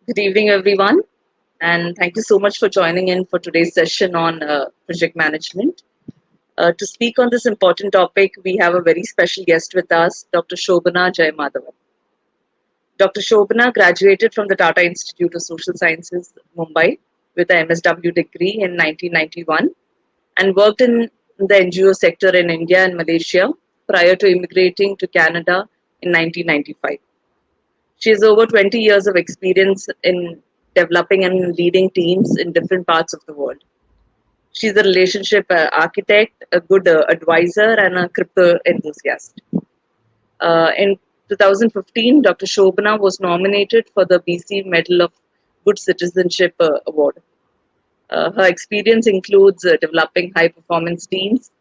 Good evening, everyone, and thank you so much for joining in for today's session on project management. To speak on this important topic, we have a very special guest with us, Dr. Shobana Jayamadhavan. Dr. Shobana graduated from the Tata Institute of Social Sciences, Mumbai, with a MSW degree in 1991 and worked in the NGO sector in India and Malaysia prior to immigrating to Canada in 1995. She has over 20 years of experience in developing and leading teams in different parts of the world. She's a relationship architect, a good advisor, and a crypto enthusiast. In 2015, Dr. Shobana was nominated for the BC Medal of Good Citizenship Award. Her experience includes developing high performance teams,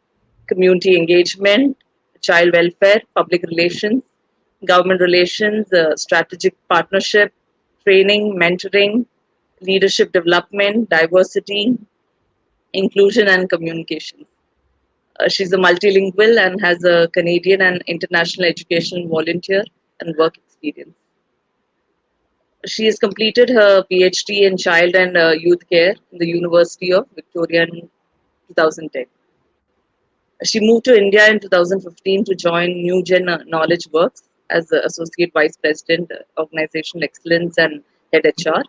community engagement, child welfare, public relations, government relations, strategic partnership, training, mentoring, leadership development, diversity, inclusion, and communication. She's a multilingual and has a Canadian and international educational volunteer and work experience. She has completed her PhD in child and youth care in the University of Victoria in 2010. She moved to India in 2015 to join New Gen Knowledge Works as the Associate Vice President, Organizational Excellence and Head HR.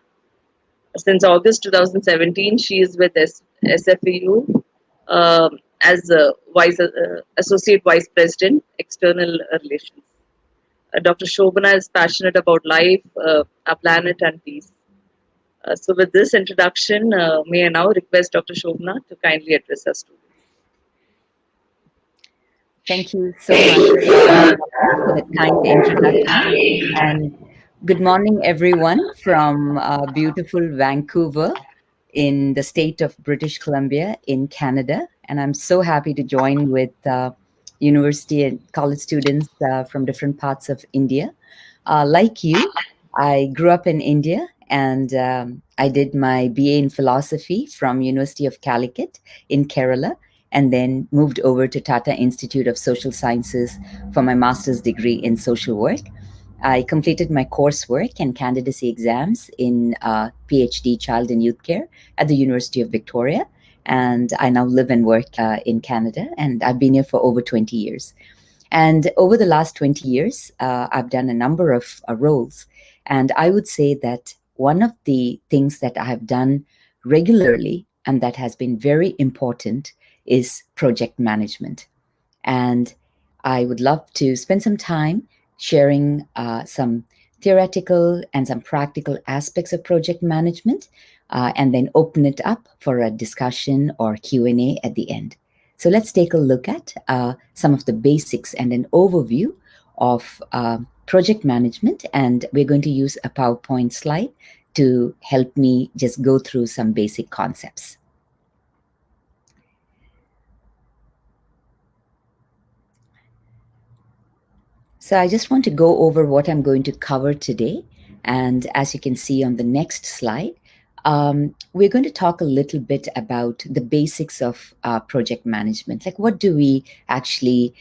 Since August 2017, she is with SFAU as Associate Vice President, External Relations. Dr. Shobana is passionate about life, our planet, and peace. So, with this introduction, may I now request Dr. Shobana to kindly address us. Thank you so much for the kind introduction. And good morning, everyone, from beautiful Vancouver in the state of British Columbia in Canada. And I'm so happy to join with university and college students from different parts of India. Like you, I grew up in India and I did my BA in philosophy from University of Calicut in Kerala, and then moved over to Tata Institute of Social Sciences for my master's degree in social work. I completed my coursework and candidacy exams in PhD Child and Youth Care at the University of Victoria, and I now live and work in Canada, and I've been here for over 20 years. And over the last 20 years, I've done a number of roles, and I would say that one of the things that I have done regularly and that has been very important is project management. And I would love to spend some time sharing some theoretical and some practical aspects of project management, and then open it up for a discussion or Q&A at the end. So let's take a look at some of the basics and an overview of project management. And we're going to use a PowerPoint slide to help me just go through some basic concepts. So I just want to go over what I'm going to cover today. And as you can see on the next slide, we're going to talk a little bit about the basics of project management. Like, what do we actually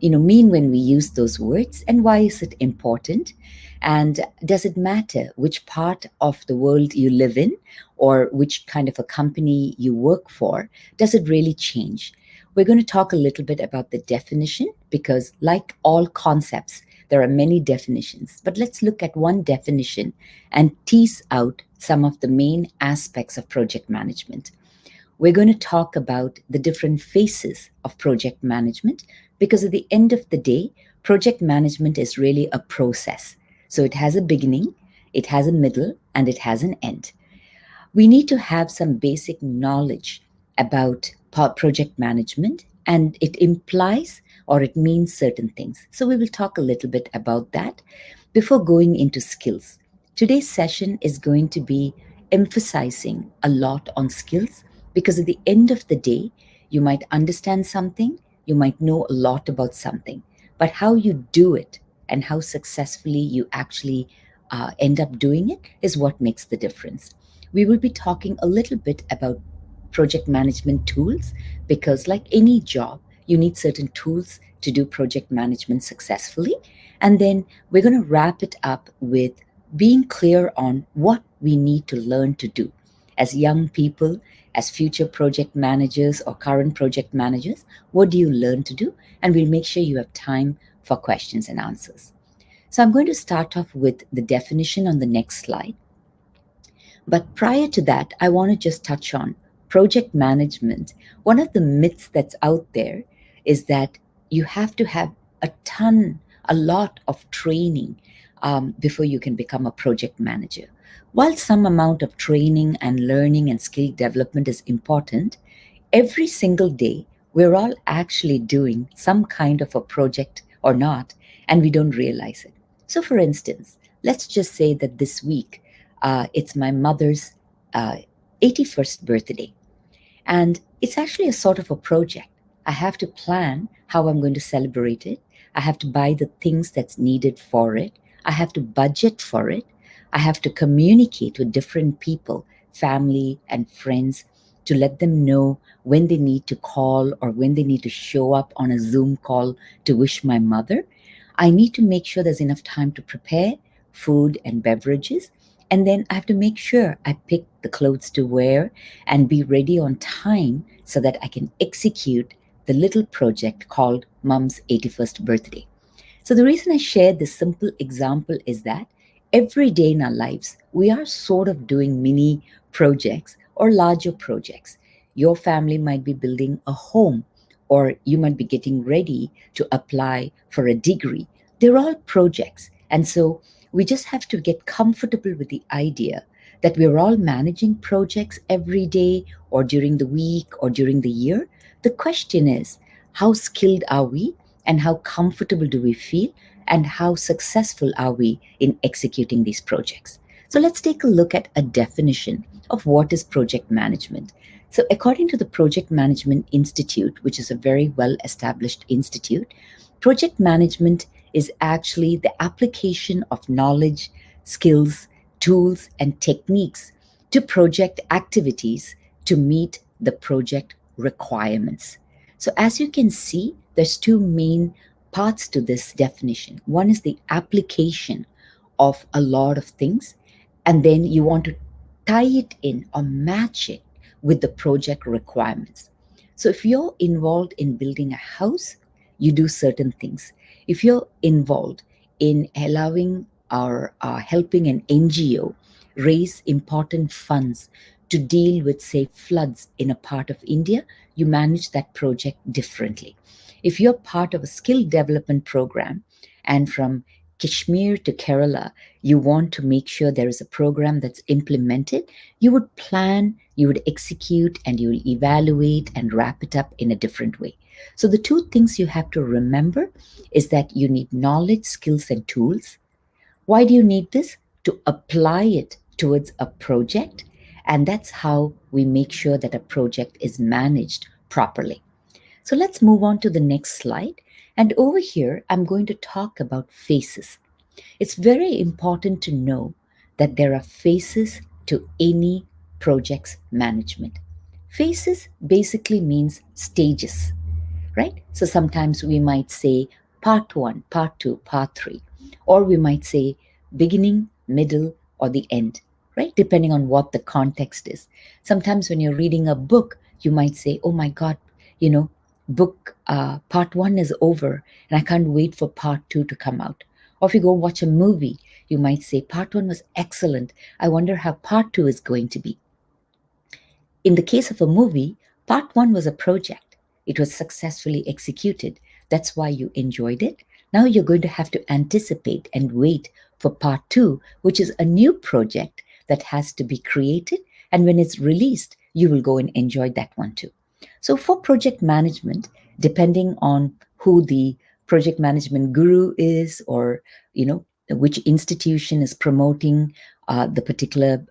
mean when we use those words, and why is it important? And does it matter which part of the world you live in or which kind of a company you work for? Does it really change? We're going to talk a little bit about the definition, because like all concepts, there are many definitions. But let's look at one definition and tease out some of the main aspects of project management. We're going to talk about the different phases of project management, because at the end of the day, project management is really a process. So it has a beginning, it has a middle, and it has an end. We need to have some basic knowledge about project management, and it implies or it means certain things. So we will talk a little bit about that before going into skills. Today's session is going to be emphasizing a lot on skills, because at the end of the day, you might understand something, you might know a lot about something, but how you do it and how successfully you actually end up doing it is what makes the difference. We will be talking a little bit about project management tools, because like any job, you need certain tools to do project management successfully. And then we're going to wrap it up with being clear on what we need to learn to do as young people, as future project managers or current project managers. What do you learn to do? And we'll make sure you have time for questions and answers. So I'm going to start off with the definition on the next slide. But prior to that, I want to just touch on project management. One of the myths that's out there is that you have to have a lot of training before you can become a project manager. While some amount of training and learning and skill development is important, every single day we're all actually doing some kind of a project or not, and we don't realize it. So, for instance, let's just say that this week it's my mother's uh, 81st birthday. And it's actually a sort of a project. I have to plan how I'm going to celebrate it. I have to buy the things that's needed for it. I have to budget for it. I have to communicate with different people, family and friends, to let them know when they need to call or when they need to show up on a Zoom call to wish my mother. I need to make sure there's enough time to prepare food and beverages. And then I have to make sure I pick the clothes to wear and be ready on time so that I can execute the little project called Mom's 81st birthday. So, the reason I share this simple example is that every day in our lives, we are sort of doing mini projects or larger projects. Your family might be building a home, or you might be getting ready to apply for a degree. They're all projects. And so, we just have to get comfortable with the idea that we're all managing projects every day or during the week or during the year. The question is, how skilled are we and how comfortable do we feel and how successful are we in executing these projects? So let's take a look at a definition of what is project management. So, according to the Project Management Institute, which is a very well established institute, project management is actually the application of knowledge, skills, tools, and techniques to project activities to meet the project requirements. So, as you can see, there's two main parts to this definition. One is the application of a lot of things, and then you want to tie it in or match it with the project requirements. So, if you're involved in building a house, you do certain things. If you're involved in allowing or helping an NGO raise important funds to deal with, say, floods in a part of India, you manage that project differently. If you're part of a skill development program and from Kashmir to Kerala, you want to make sure there is a program that's implemented, you would plan, you would execute, and you will evaluate and wrap it up in a different way. So, the two things you have to remember is that you need knowledge, skills, and tools. Why do you need this? To apply it towards a project. And that's how we make sure that a project is managed properly. So let's move on to the next slide. And over here, I'm going to talk about phases. It's very important to know that there are phases to any project's management. Phases basically means stages, right? So sometimes we might say part one, part two, part three, or we might say beginning, middle, or the end, right? Depending on what the context is. Sometimes when you're reading a book, you might say, oh my God, you know, book part one is over and I can't wait for part two to come out. Or if you go watch a movie, you might say, part one was excellent. I wonder how part two is going to be. In the case of a movie, part one was a project. It was successfully executed. That's why you enjoyed it. Now you're going to have to anticipate and wait for part two, which is a new project that has to be created. And when it's released, you will go and enjoy that one too. So for project management, depending on who the project management guru is or, which institution is promoting the particular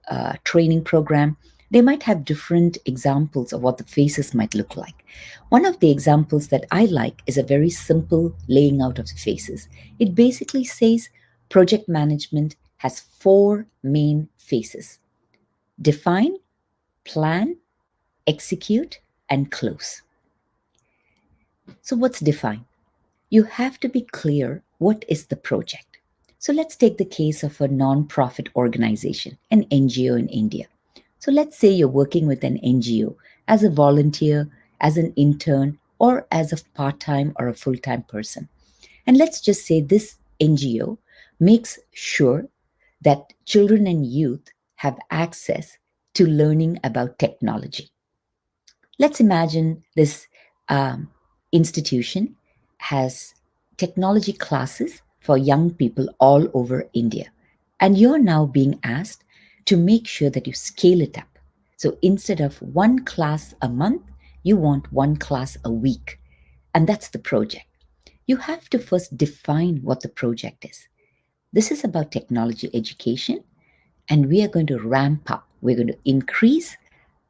training program, they might have different examples of what the phases might look like. One of the examples that I like is a very simple laying out of the phases. It basically says project management has four main phases: define, plan, execute, and close. So, what's define? You have to be clear what is the project. So let's take the case of a non-profit organization, an NGO in India. So let's say you're working with an NGO as a volunteer, as an intern, or as a part time or a full time person. And let's just say this NGO makes sure that children and youth have access to learning about technology. Let's imagine this um, institution has technology classes for young people all over India. And you're now being asked to make sure that you scale it up. So instead of one class a month, you want one class a week. And that's the project. You have to first define what the project is. This is about technology education, and we are going to ramp up. We're going to increase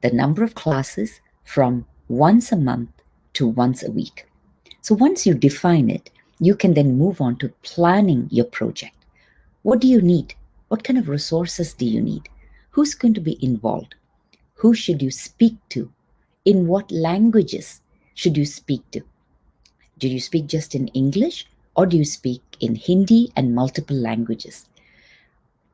the number of classes from once a month to once a week. So once you define it, you can then move on to planning your project. What do you need? What kind of resources do you need? Who's going to be involved? Who should you speak to? In what languages should you speak to? Do you speak just in English or do you speak in Hindi and multiple languages?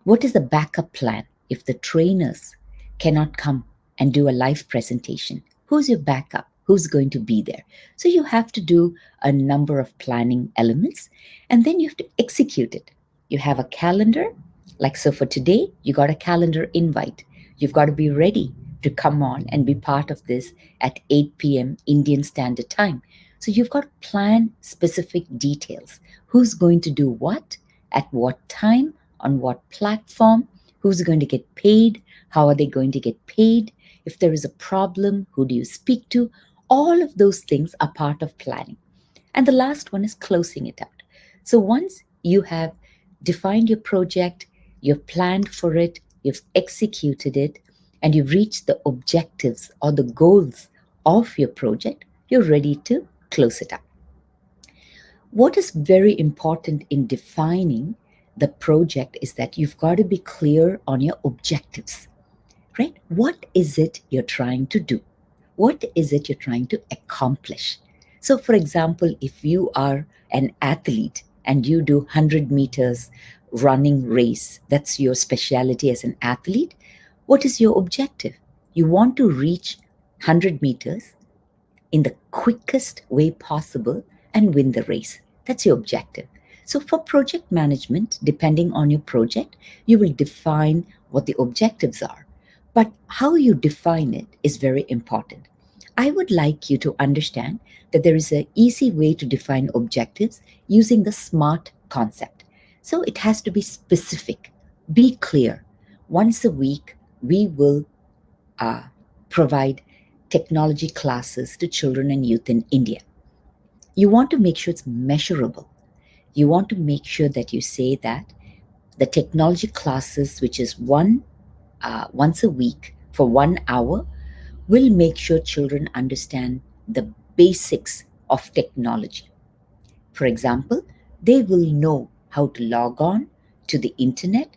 What is the backup plan if the trainers cannot come and do a live presentation? Who's your backup? Who's going to be there? So you have to do a number of planning elements and then you have to execute it. You have a calendar, like so for today, you got a calendar invite. You've got to be ready to come on and be part of this at 8 p.m. Indian Standard Time. So you've got to plan specific details. Who's going to do what, at what time, on what platform, who's going to get paid, how are they going to get paid, if there is a problem, who do you speak to? All of those things are part of planning. And the last one is closing it out. So once you have defined your project, you've planned for it, you've executed it, and you've reached the objectives or the goals of your project, you're ready to close it up. What is very important in defining the project is that you've got to be clear on your objectives, right? What is it you're trying to do? What is it you're trying to accomplish? So, for example, if you are an athlete and you do 100 meters running race, that's your specialty as an athlete, what is your objective? You want to reach 100 meters in the quickest way possible and win the race. That's your objective. So, for project management, depending on your project, you will define what the objectives are. But how you define it is very important. I would like you to understand that there is an easy way to define objectives using the SMART concept. So, it has to be specific, be clear. Once a week, we will uh, provide technology classes to children and youth in India. You want to make sure it's measurable. You want to make sure that you say that the technology classes, which is once a week for 1 hour, will make sure children understand the basics of technology. For example, they will know how to log on to the internet,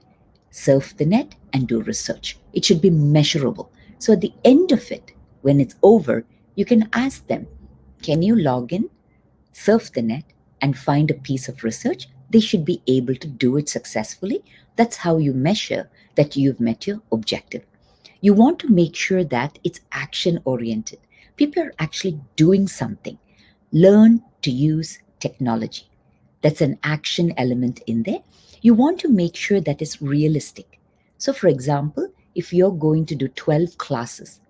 surf the net, and do research. It should be measurable. So at the end of it, when it's over, you can ask them, can you log in, surf the net, and find a piece of research? They should be able to do it successfully. That's how you measure that you've met your objective. You want to make sure that it's action oriented. People are actually doing something. Learn to use technology. That's an action element in there. You want to make sure that it's realistic. So, for example, if you're going to do 12 classes,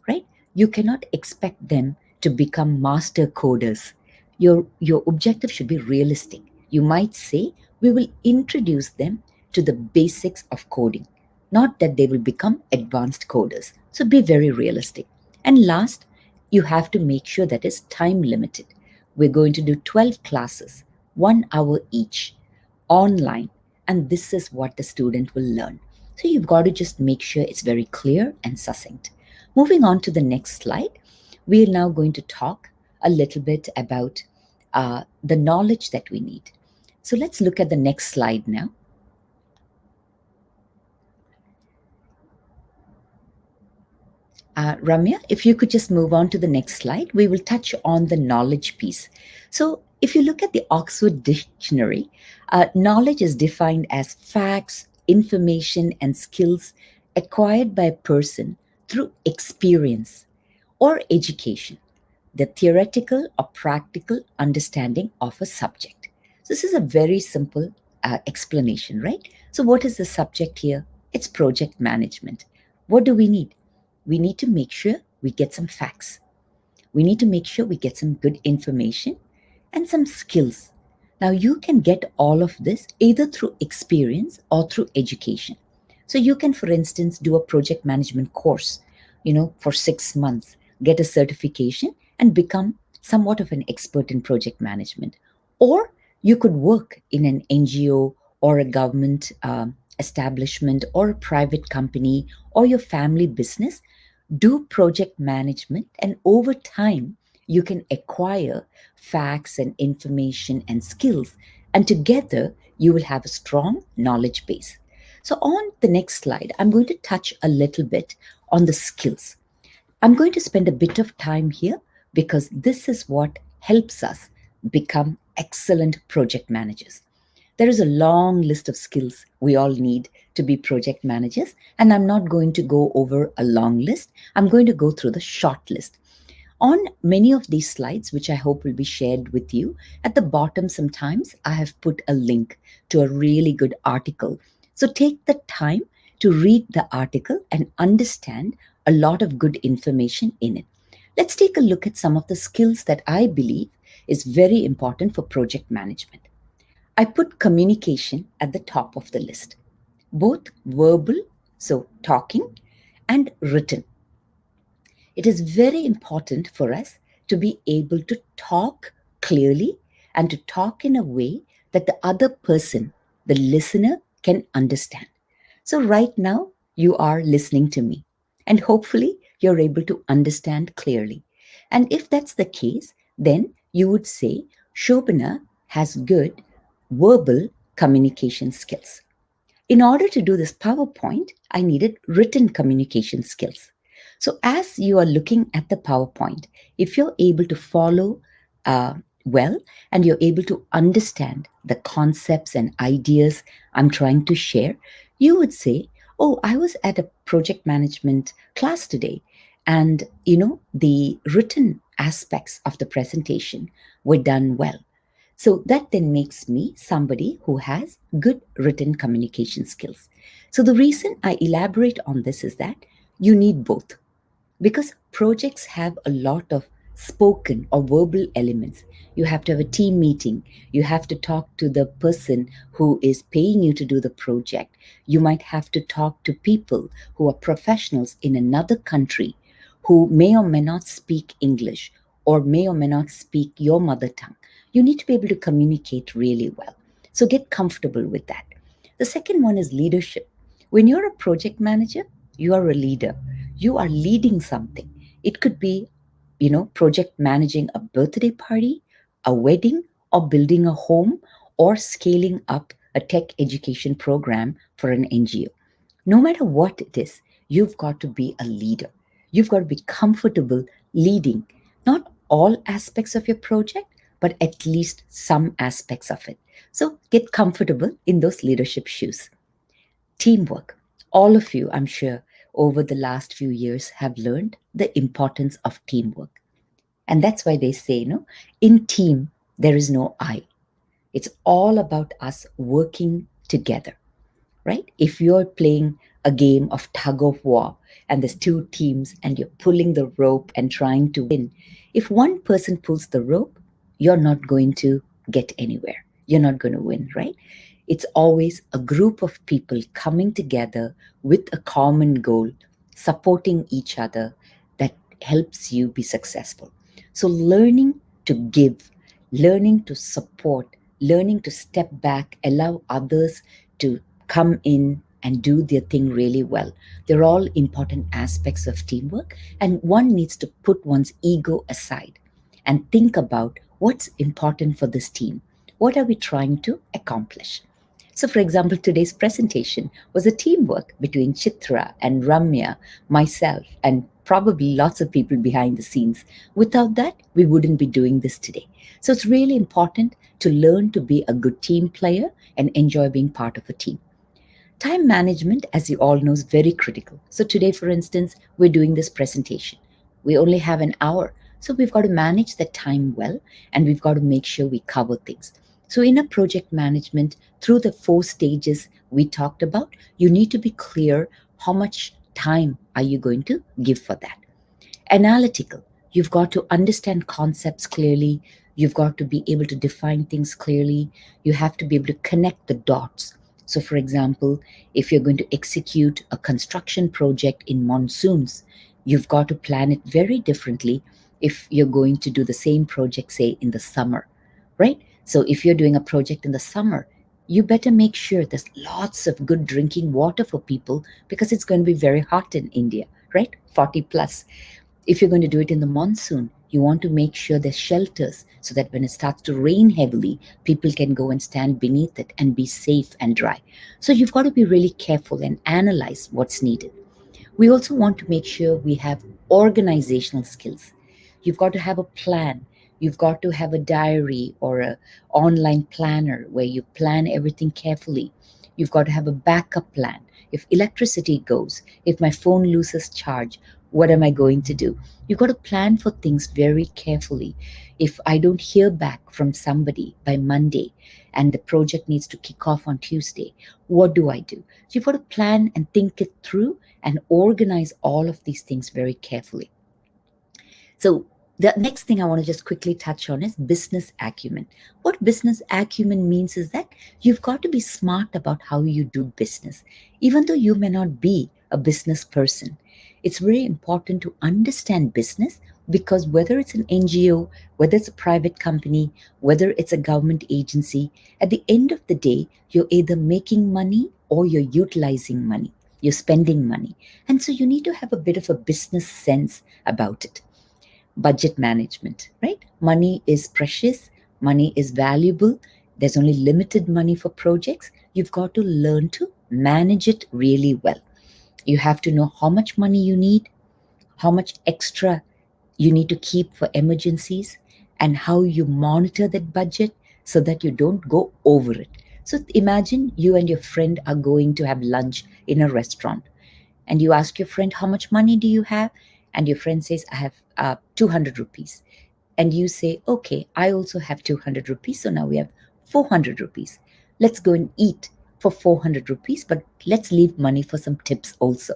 right, you cannot expect them to become master coders. Your objective should be realistic. You might say, we will introduce them to the basics of coding, not that they will become advanced coders. So be very realistic. And last, you have to make sure that it's time limited. We're going to do 12 classes, 1 hour each, online, and this is what the student will learn. So you've got to just make sure it's very clear and succinct. Moving on to the next slide, we are now going to talk a little bit about the knowledge that we need. So let's look at the next slide now. Ramya, if you could just move on to the next slide, we will touch on the knowledge piece. So If you look at the Oxford Dictionary, knowledge is defined as facts, information, and skills acquired by a person through experience or education, the theoretical or practical understanding of a subject. So, this is a very simple explanation, right? So, what is the subject here? It's project management. What do we need? We need to make sure we get some facts. We need to make sure we get some good information and some skills. Now, you can get all of this either through experience or through education. So, you can, for instance, do a project management course, for 6 months, get a certification, and become somewhat of an expert in project management. Or you could work in an NGO or a government establishment or a private company or your family business, do project management, and over time you can acquire facts and information and skills, and together you will have a strong knowledge base. So on the next slide, I'm going to touch a little bit on the skills. I'm going to spend a bit of time here because this is what helps us become excellent project managers. There is a long list of skills we all need to be project managers, and I'm not going to go over a long list. I'm going to go through the short list. On many of these slides, which I hope will be shared with you, at the bottom, sometimes I have put a link to a really good article. So take the time to read the article and understand a lot of good information in it. Let's take a look at some of the skills that I believe is very important for project management. I put communication at the top of the list, both verbal, so talking, and written. It is very important for us to be able to talk clearly and to talk in a way that the other person, the listener, can understand. So, right now, you are listening to me, and hopefully, you're able to understand clearly. And if that's the case, then you would say Shobana has good verbal communication skills. In order to do this PowerPoint, I needed written communication skills. So, as you are looking at the PowerPoint, if you're able to follow uh, well and you're able to understand the concepts and ideas I'm trying to share, you would say, oh, I was at a project management class today, and the written aspects of the presentation were done well. So that then makes me somebody who has good written communication skills. So the reason I elaborate on this is that you need both, because projects have a lot of spoken or verbal elements. You have to have a team meeting. You have to talk to the person who is paying you to do the project. You might have to talk to people who are professionals in another country who may or may not speak English or may or may not speak your mother tongue. You need to be able to communicate really well. So get comfortable with that. The second one is leadership. When you're a project manager, you are a leader. You are leading something. It could be, project managing a birthday party, a wedding, or building a home, or scaling up a tech education program for an NGO. No matter what it is, you've got to be a leader. You've got to be comfortable leading not all aspects of your project, but at least some aspects of it. So get comfortable in those leadership shoes. Teamwork. All of you, I'm sure, over the last few years have learned the importance of teamwork. And that's why they say, in team, there is no I. It's all about us working together, right? If you're playing a game of tug of war and there's two teams and you're pulling the rope and trying to win, if one person pulls the rope, you're not going to get anywhere. You're not going to win, right? It's always a group of people coming together with a common goal, supporting each other, that helps you be successful. So, learning to give, learning to support, learning to step back, allow others to come in and do their thing really well. They're all important aspects of teamwork, and one needs to put one's ego aside and think about what's important for this team. What are we trying to accomplish? So, for example, today's presentation was a teamwork between Chitra and Ramya, myself, and probably lots of people behind the scenes. Without that, we wouldn't be doing this today. So, it's really important to learn to be a good team player and enjoy being part of a team. Time management, as you all know, is very critical. So, today, for instance, we're doing this presentation. We only have an hour. So, we've got to manage the time well and we've got to make sure we cover things. So, in a project management, through the four stages we talked about, you need to be clear how much time are you going to give for that. Analytical. You've got to understand concepts clearly. You've got to be able to define things clearly. You have to be able to connect the dots. So, for example, if you're going to execute a construction project in monsoons, you've got to plan it very differently if you're going to do the same project, say, in the summer, right? So, if you're doing a project in the summer, you better make sure there's lots of good drinking water for people because it's going to be very hot in India, right? 40 plus. If you're going to do it in the monsoon, you want to make sure there's shelters so that when it starts to rain heavily, people can go and stand beneath it and be safe and dry. So you've got to be really careful and analyze what's needed. We also want to make sure we have organizational skills. You've got to have a plan. You've got to have a diary or a online planner where you plan everything carefully. You've got to have a backup plan. If electricity goes, if my phone loses charge, what am I going to do? You've got to plan for things very carefully. If I don't hear back from somebody by Monday and the project needs to kick off on Tuesday, what do I do? So you've got to plan and think it through and organize all of these things very carefully. So, the next thing I want to just quickly touch on is business acumen. What business acumen means is that you've got to be smart about how you do business, even though you may not be a business person. It's very important to understand business because whether it's an NGO, whether it's a private company, whether it's a government agency, at the end of the day, you're either making money or you're utilizing money, you're spending money. And so you need to have a bit of a business sense about it. Budget management, right? Money is precious, money is valuable. There's only limited money for projects. You've got to learn to manage it really well. You have to know how much money you need, how much extra you need to keep for emergencies, and how you monitor that budget so that you don't go over it. So imagine you and your friend are going to have lunch in a restaurant and you ask your friend, how much money do you have? And your friend says, I have 200 rupees. And you say, okay, I also have 200 rupees. So now we have 400 rupees. Let's go and eat for 400 rupees, but let's leave money for some tips also.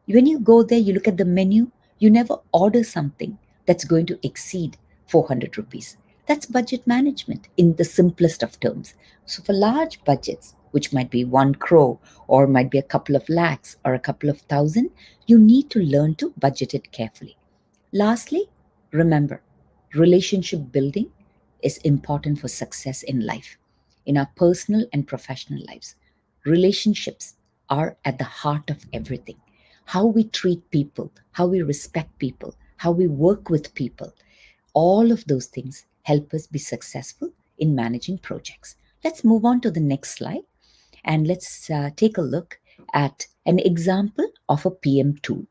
When you go there, you look at the menu, you never order something that's going to exceed 400 rupees. That's budget management in the simplest of terms. So, for large budgets, which might be 1 crore or might be a couple of lakhs or a couple of thousand, you need to learn to budget it carefully. Lastly, remember, relationship building is important for success in life, in our personal and professional lives. Relationships are at the heart of everything. How we treat people, how we respect people, how we work with people, all of those things help us be successful in managing projects. Let's move on to the next slide and let's take a look at an example of a PM tool.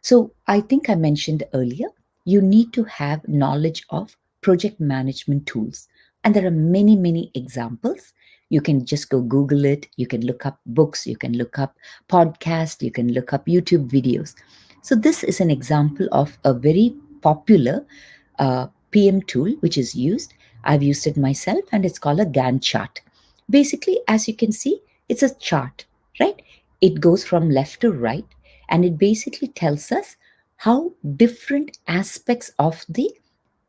So I think I mentioned earlier, you need to have knowledge of project management tools. And there are many, many examples. You can just go Google it. You can look up books. You can look up podcasts. You can look up YouTube videos. So this is an example of a very popular PM tool which is used. I've used it myself and it's called a Gantt chart. Basically, as you can see, it's a chart, right? It goes from left to right and it basically tells us how different aspects of the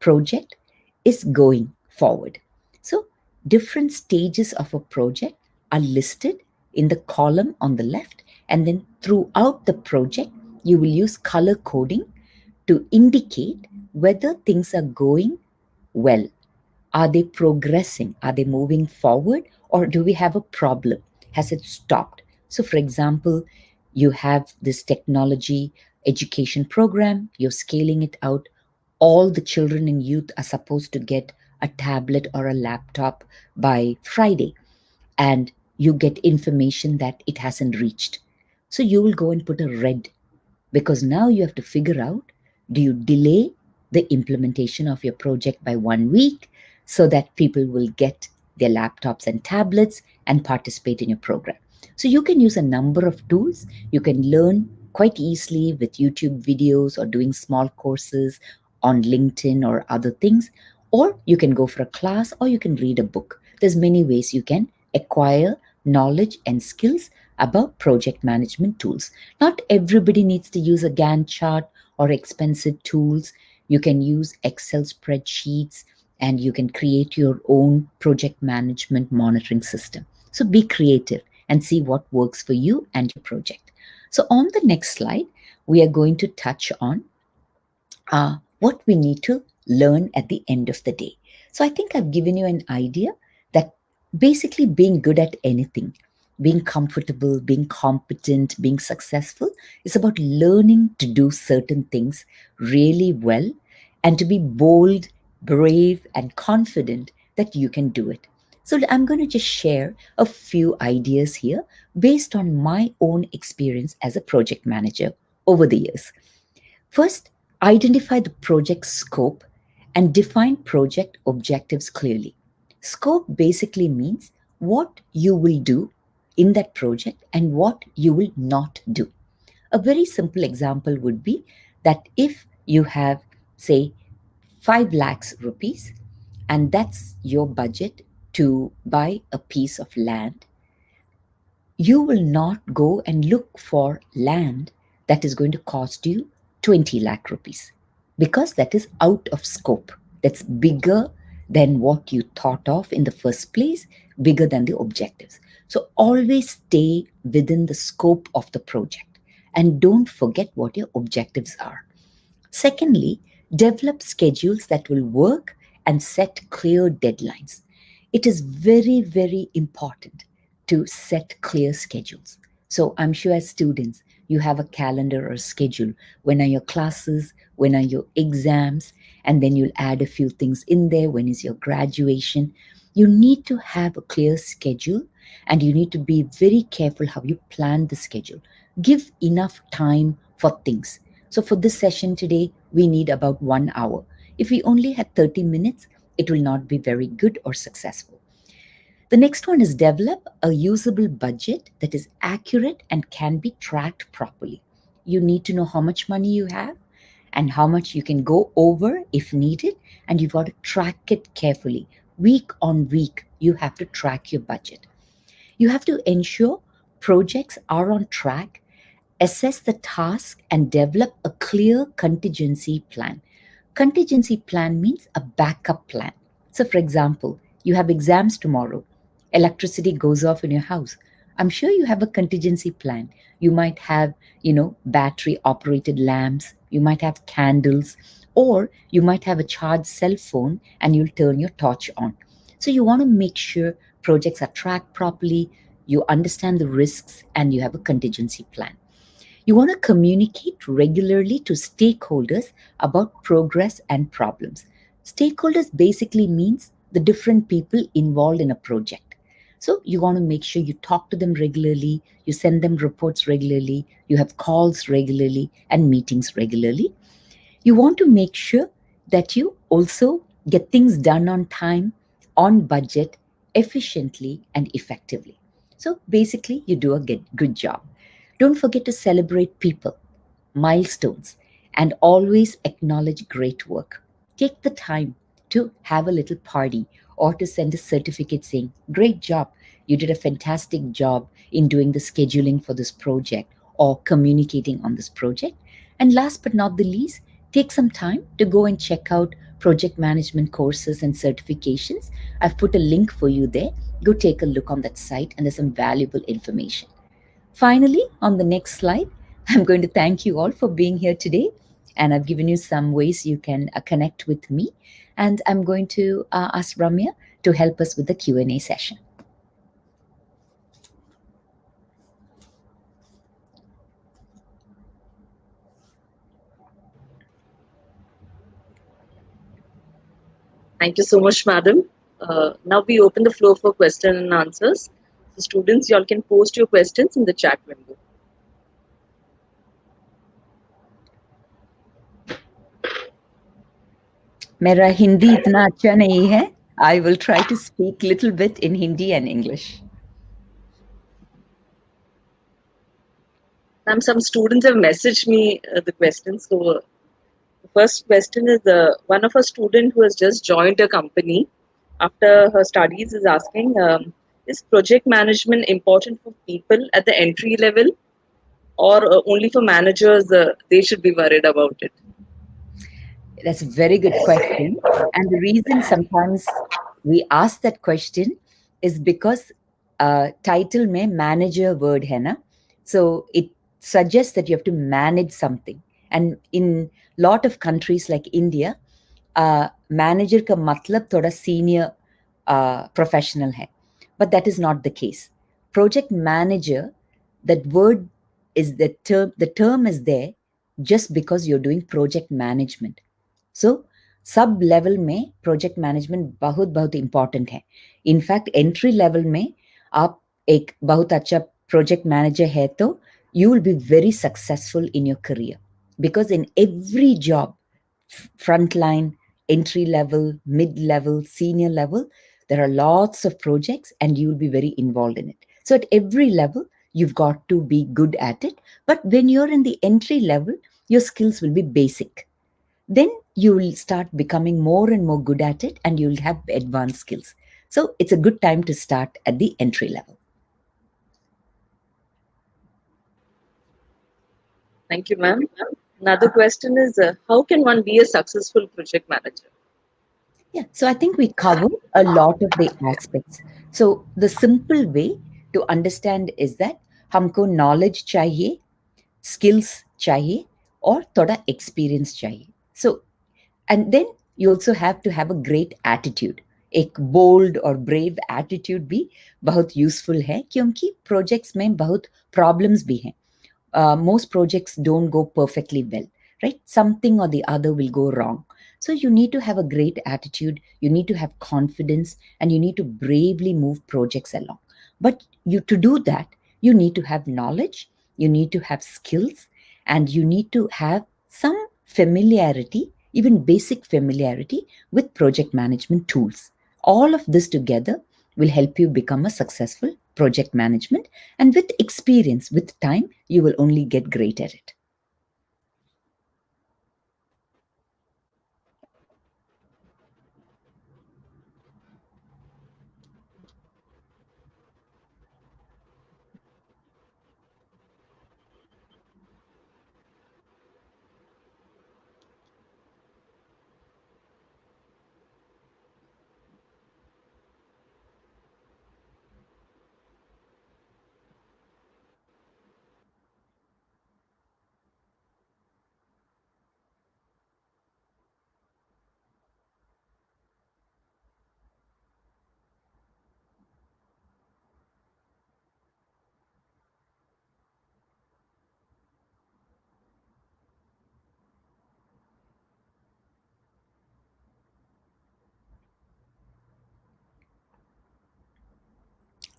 project is going forward. So, different stages of a project are listed in the column on the left, and then throughout the project, you will use color coding to indicate whether things are going well. Are they progressing? Are they moving forward? Or do we have a problem? Has it stopped? So, for example, you have this technology education program, you're scaling it out. All the children and youth are supposed to get a tablet or a laptop by Friday. And you get information that it hasn't reached. So you will go and put a red, because now you have to figure out, do you delay the implementation of your project by 1 week so that people will get their laptops and tablets and participate in your program. So you can use a number of tools. You can learn quite easily with YouTube videos or doing small courses on LinkedIn or other things, or you can go for a class, or you can read a book. There's many ways you can acquire knowledge and skills about project management tools. Not everybody needs to use a Gantt chart or expensive tools. You can use Excel spreadsheets, and you can create your own project management monitoring system. So be creative and see what works for you and your project. So on the next slide, we are going to touch on what we need to learn at the end of the day. So I think I've given you an idea that basically being good at anything, being comfortable, being competent, being successful is about learning to do certain things really well and to be bold, brave, and confident that you can do it. So I'm going to just share a few ideas here based on my own experience as a project manager over the years. First, identify the project scope and define project objectives clearly. Scope basically means what you will do in that project and what you will not do. A very simple example would be that if you have, say, 5 lakhs rupees, and that's your budget to buy a piece of land, you will not go and look for land that is going to cost you 20 lakh rupees, because that is out of scope. That's bigger than what you thought of in the first place, bigger than the objectives. So always stay within the scope of the project and don't forget what your objectives are. Secondly, develop schedules that will work and set clear deadlines. It is very, very important to set clear schedules. So I'm sure as students, you have a calendar or a schedule. When are your classes? When are your exams? And then you'll add a few things in there. When is your graduation? You need to have a clear schedule, and you need to be very careful how you plan the schedule. Give enough time for things. So for this session today, we need about 1 hour. If we only had 30 minutes, it will not be very good or successful. The next one is develop a usable budget that is accurate and can be tracked properly. You need to know how much money you have and how much you can go over if needed, and you've got to track it carefully. Week on week, you have to track your budget. You have to ensure projects are on track, assess the task, and develop a clear contingency plan. Contingency plan means a backup plan. So, for example, you have exams tomorrow, electricity goes off in your house. I'm sure you have a contingency plan. You might have, battery operated lamps, you might have candles, or you might have a charged cell phone and you'll turn your torch on. So, you want to make sure projects are tracked properly, you understand the risks, and you have a contingency plan. You want to communicate regularly to stakeholders about progress and problems. Stakeholders basically means the different people involved in a project. So you want to make sure you talk to them regularly, you send them reports regularly, you have calls regularly and meetings regularly. You want to make sure that you also get things done on time, on budget, efficiently and effectively. So basically, you do a good job. Don't forget to celebrate people, milestones, and always acknowledge great work. Take the time to have a little party or to send a certificate saying, "Great job, you did a fantastic job in doing the scheduling for this project or communicating on this project." And last but not the least, take some time to go and check out project management courses and certifications. I've put a link for you there. Go take a look on that site, and there's some valuable information. Finally, on the next slide, I'm going to thank you all for being here today. And I've given you some ways you can connect with me. And I'm going to ask Ramya to help us with the Q&A session. Thank you so much, madam. Now we open the floor for question and answers. So students, y'all can post your questions in the chat window. मेरा हिंदी इतना अच्छा नहीं है. I will try to speak little bit in Hindi and English. Some students have messaged me the questions. So the first question is one of a student who has just joined a company after her studies is asking, is project management important for people at the entry level or only for managers? They should be worried about it. That's a very good question. And the reason sometimes we ask that question is because title mein manager word hai na. So it suggests that you have to manage something. And in lot of countries like India, manager ka matlab thoda senior professional hai. But that is not the case. Project manager, that word is the term is there just because you're doing project management. So sub level में project management बहुत बहुत important है. In fact entry level में आप एक बहुत अच्छा project manager है तो you will be very successful in your career, because in every job, frontline, entry level, mid level, senior level, there are lots of projects and you will be very involved in it. So at every level you've got to be good at it, but when you're in the entry level your skills will be basic. Then you will start becoming more and more good at it and you'll have advanced skills. So it's a good time to start at the entry level. Thank you, ma'am. Another question is, how can one be a successful project manager? Yeah, so I think we covered a lot of the aspects. So the simple way to understand is that हमको knowledge चाहिए, skills चाहिए और थोड़ा experience चाहिए. So and then you also have to have a great attitude. एक bold और brave attitude भी बहुत useful है क्योंकि projects में बहुत problems भी हैं. Most projects don't go perfectly well, right? Something or the other will go wrong. So you need to have a great attitude, you need to have confidence, and you need to bravely move projects along. But you to do that, you need to have knowledge, you need to have skills, and you need to have some familiarity, even basic familiarity with project management tools. All of this together will help you become a successful project management, and with experience, with time, you will only get great at it.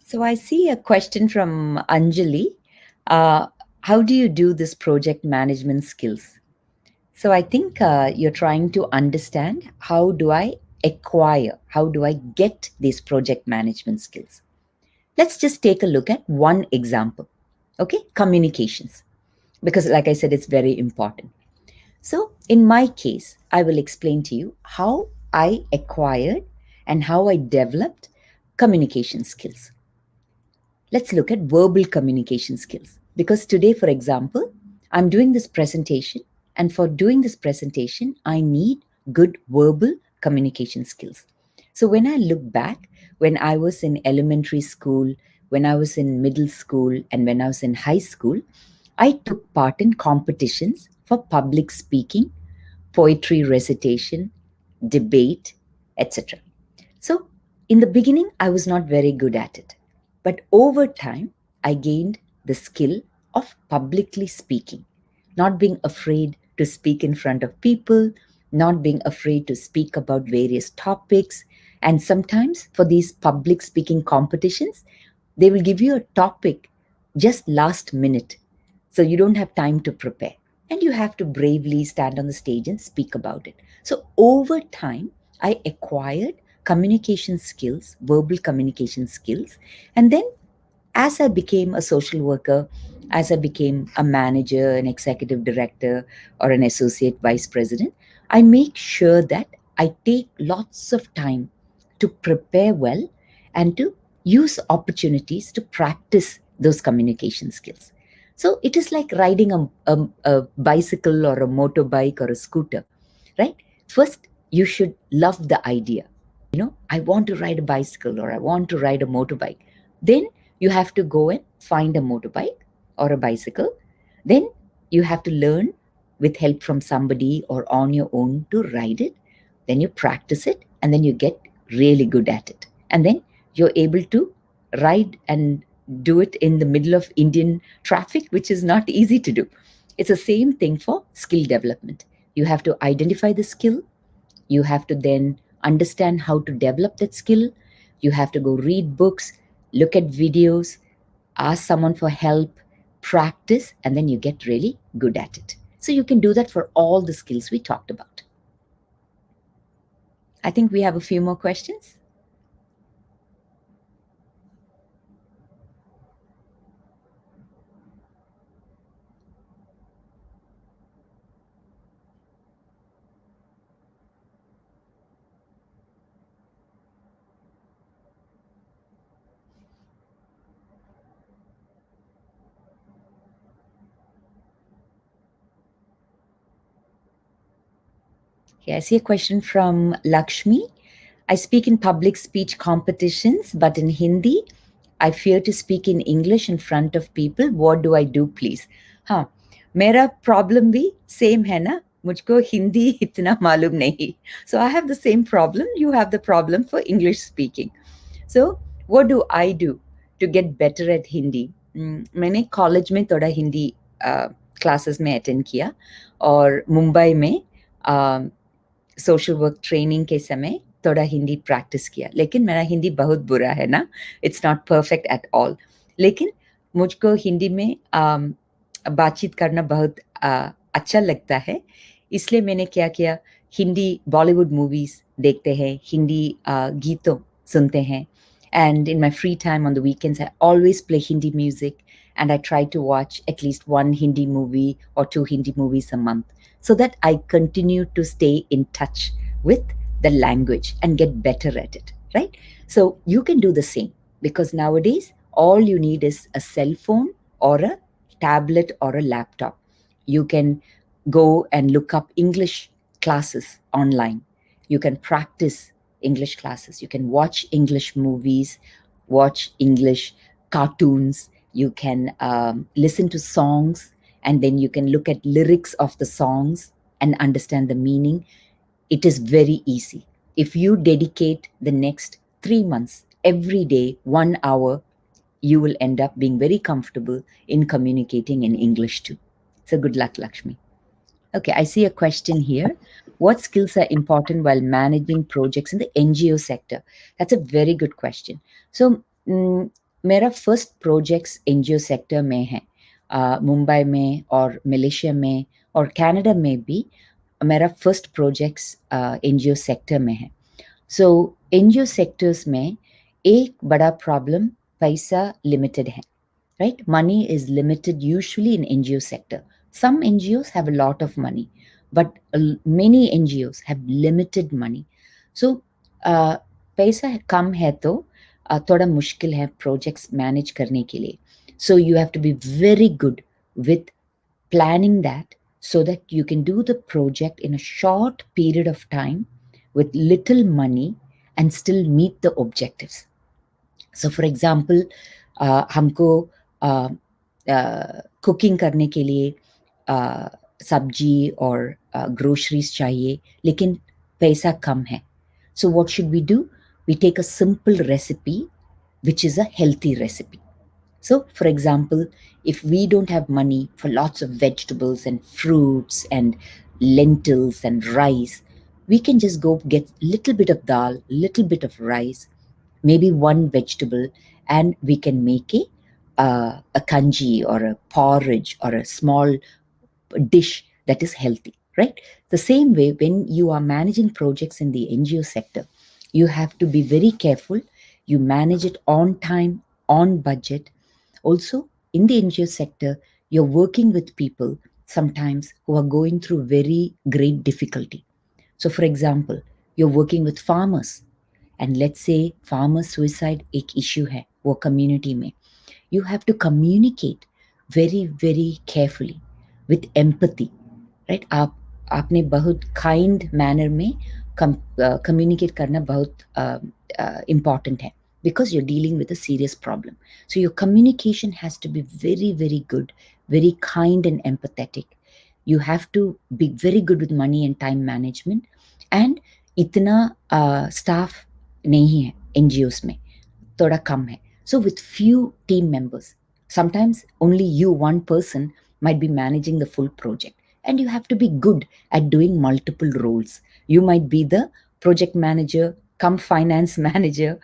So I see a question from Anjali. How do you do this project management skills? So I think you're trying to understand, how do I acquire, how do I get these project management skills? Let's just take a look at one example. Okay, communications. Because, like I said, it's very important. So, in my case, I will explain to you how I acquired and how I developed communication skills. Let's look at verbal communication skills. Because today, for example, I'm doing this presentation, and for doing this presentation, I need good verbal communication skills. So, when I look back, when I was in elementary school, when I was in middle school, and when I was in high school, I took part in competitions for public speaking, poetry recitation, debate, etc. So, in the beginning, I was not very good at it. But over time, I gained the skill of publicly speaking, not being afraid to speak in front of people, not being afraid to speak about various topics. And sometimes for these public speaking competitions, They will give you a topic just last minute, so you don't have time to prepare. And you have to bravely stand on the stage and speak about it. So over time, I acquired communication skills, verbal communication skills. And then as I became a social worker, as I became a manager, an executive director, or an associate vice president, I make sure that I take lots of time to prepare well and to use opportunities to practice those communication skills. So it is like riding a bicycle or a motorbike or a scooter, right? First, you should love the idea. I want to ride a bicycle or I want to ride a motorbike. Then you have to go and find a motorbike or a bicycle. Then you have to learn with help from somebody or on your own to ride it. Then you practice it and then you get really good at it. And then you're able to ride and do it in the middle of Indian traffic, which is not easy to do. It's the same thing for skill development. You have to identify the skill, you have to then understand how to develop that skill. You have to go read books, look at videos, ask someone for help, practice, and then you get really good at it. So you can do that for all the skills we talked about. I think we have a few more questions. Okay, I see a question from Lakshmi. I speak in public speech competitions, but in Hindi, I fear to speak in English in front of people. What do I do, please? हाँ, मेरा problem भी same है ना, मुझको हिंदी इतना मालूम नहीं. So I have the same problem. You have the problem for English speaking. So what do I do to get better at Hindi? मैंने कॉलेज में थोड़ा हिंदी क्लासेस में अटेंड किया और मुंबई में सोशल वर्क ट्रेनिंग के समय थोड़ा हिंदी प्रैक्टिस किया, लेकिन मेरा हिंदी बहुत बुरा है ना, it's not perfect at all. लेकिन मुझको हिंदी में बातचीत करना बहुत अच्छा लगता है, इसलिए मैंने क्या किया, हिंदी बॉलीवुड मूवीज देखते हैं, हिंदी गीतों सुनते हैं. And in my free time on the weekends, I always play Hindi music and I try to watch at least one Hindi movie or two Hindi movies a month so that I continue to stay in touch with the language and get better at it, right? So you can do the same because nowadays all you need is a cell phone or a tablet or a laptop. You can go and look up English classes online. You can practice English classes. You can watch English movies, watch English cartoons. You can listen to songs, and then you can look at lyrics of the songs and understand the meaning. It is very easy. If you dedicate the next 3 months, every day, 1 hour, you will end up being very comfortable in communicating in English too. So good luck, Lakshmi. Okay, I see a question here. What skills are important while managing projects in the NGO sector? That's a very good question. So, मेरा first projects NGO sector में है, मुंबई में और Malaysia में और Canada में भी मेरा first projects NGO sector में है. So, NGO sectors में एक बड़ा problem पैसा limited है, right? Money is limited usually in NGO sector. Some NGOs have a lot of money, but many NGOs have limited money. So पैसा कम है तो थोड़ा मुश्किल है projects manage करने के लिए. So you have to be very good with planning that so that you can do the project in a short period of time with little money and still meet the objectives. So for example, हमको cooking करने के लिए सब्जी और groceries चाहिए, लेकिन पैसा कम है. So what should we do? We take a simple recipe which is a healthy recipe. So for example, if we don't have money for lots of vegetables and fruits and lentils and rice, we can just go get little bit of dal, little bit of rice, maybe one vegetable, and we can make a kanji or a porridge or a small dish that is healthy, right? The same way, when you are managing projects in the NGO sector, you have to be very careful. You manage it on time, on budget. Also, in the NGO sector, you're working with people sometimes who are going through very great difficulty. So, for example, you're working with farmers, and let's say farmer suicide एक issue है वो community में. You have to communicate very very carefully with empathy, right? आप आपने बहुत kind manner में communicate करना बहुत इम्पॉर्टेंट है, because you're dealing with a serious problem. So your communication has to be very very good, very kind and empathetic. You have to be very good with money and time management. And इतना staff नहीं है NGOs में, थोड़ा कम है. So with few team members, sometimes only you, one person, might be managing the full project, and you have to be good at doing multiple roles. You might be the project manager, come finance manager,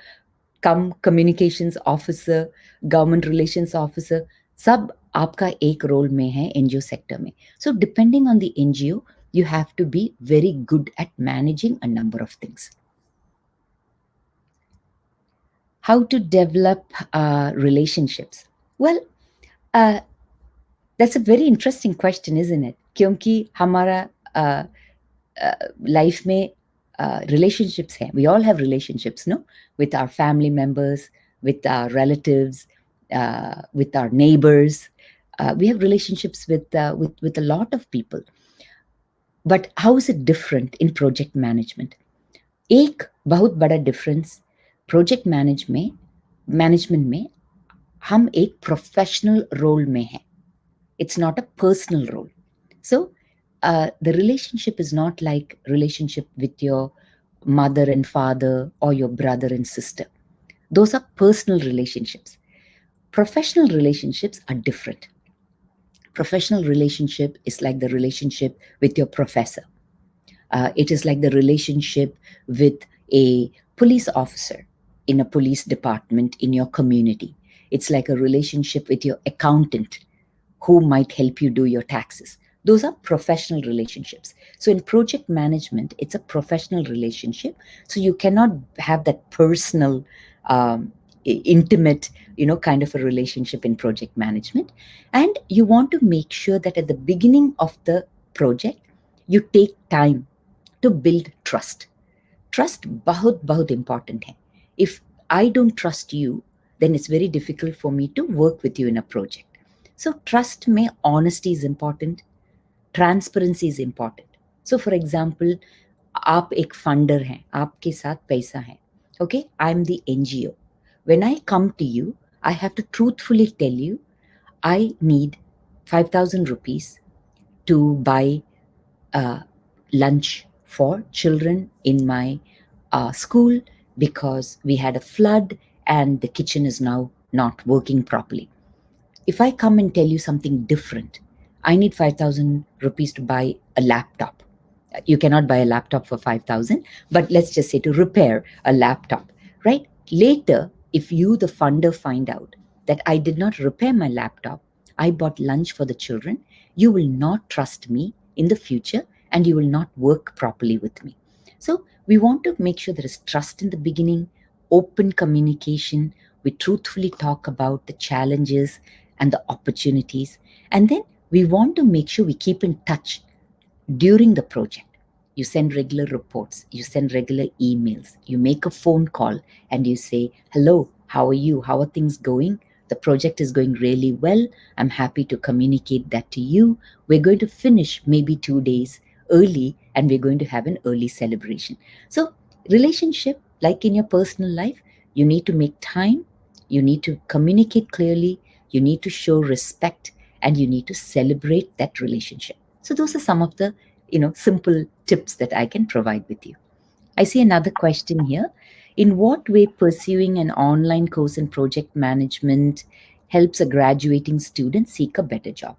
come communications officer, government relations officer. सब आपका एक role में है NGO sector में. So depending on the NGO, you have to be very good at managing a number of things. How to develop relationships? Well, that's a very interesting question, isn't it? क्योंकि हमारा life में relationships हैं. We all have relationships, no? With our family members, with our relatives, with our neighbors. We have relationships with a lot of people. But how is it different in project management? एक बहुत बड़ा difference project management में हम एक professional role में हैं. It's not a personal role. So the relationship is not like relationship with your mother and father or your brother and sister. Those are personal relationships. Professional relationships are different. Professional relationship is like the relationship with your professor. It is like the relationship with a police officer in a police department in your community. It's like a relationship with your accountant who might help you do your taxes. Those are professional relationships. So in project management, it's a professional relationship. So you cannot have that personal, intimate, kind of a relationship in project management. And you want to make sure that at the beginning of the project, you take time to build trust. Trust बहुत बहुत important है. If I don't trust you, then it's very difficult for me to work with you in a project. So trust में honesty is important, transparency is important. So for example, आप एक funder हैं, आपके साथ पैसा है. Okay, I'm the NGO. When I come to you, I have to truthfully tell you, I need 5,000 rupees to buy lunch for children in my school because we had a flood and the kitchen is now not working properly. If I come and tell you something different, I need 5,000 rupees to buy a laptop. You cannot buy a laptop for 5,000, but let's just say to repair a laptop, right? Later, if you, the funder, find out that I did not repair my laptop, I bought lunch for the children, you will not trust me in the future and you will not work properly with me. So we want to make sure there is trust in the beginning, open communication. We truthfully talk about the challenges and the opportunities. And then we want to make sure we keep in touch during the project. You send regular reports, you send regular emails, you make a phone call and you say, hello, how are you? How are things going? The project is going really well. I'm happy to communicate that to you. We're going to finish maybe 2 days early and we're going to have an early celebration. So relationship, like in your personal life, you need to make time, you need to communicate clearly, you need to show respect, and you need to celebrate that relationship. So those are some of the simple tips that I can provide with you. I see another question here. In what way pursuing an online course in project management helps a graduating student seek a better job?